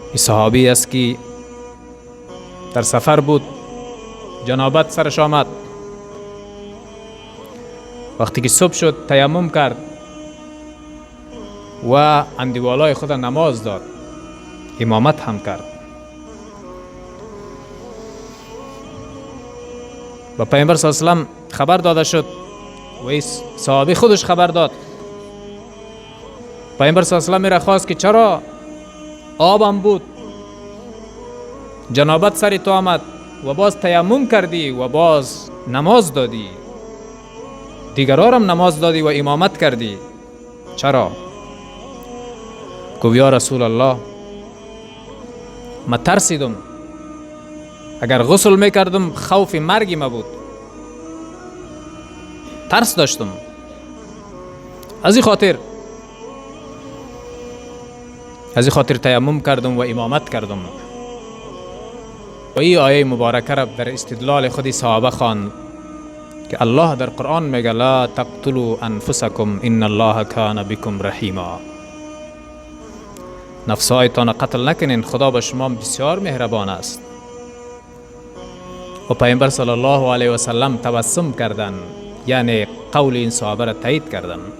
این صحابی است که در سفر بود، جنابت سرش آمد. وقتی که صبح شد تیمم کرد و اندیوالای خود نماز داد، امامت هم کرد. و پیامبر صلی الله علیه و سلم خبر داده شد و این صحابی خودش خبر داد. پیامبر صلی الله علیه و سلم میره خواست که چرا آبم بود، جنابت سر تو آمد و باز تیمم کردی و باز نماز دادی، دیگران هم نماز دادی و امامت کردی، چرا؟ گفت یا رسول الله من ترسیدم، اگر غسل میکردم خوف مرگی ما بود، ترس داشتم، از این خاطر تیمم کردم و امامت کردم. و این آیه مبارکه را در استدلال خودی صحابه خواند که الله در قرآن میگه لا تقتلوا انفسکم ان الله کان بکم رحیما. نفسهایتان قتل نکنین، خدا به شما بسیار مهربان است. و پیامبر صلی الله علیه و سلم تبسم کردند، یعنی قول این صحابه را تایید کردند.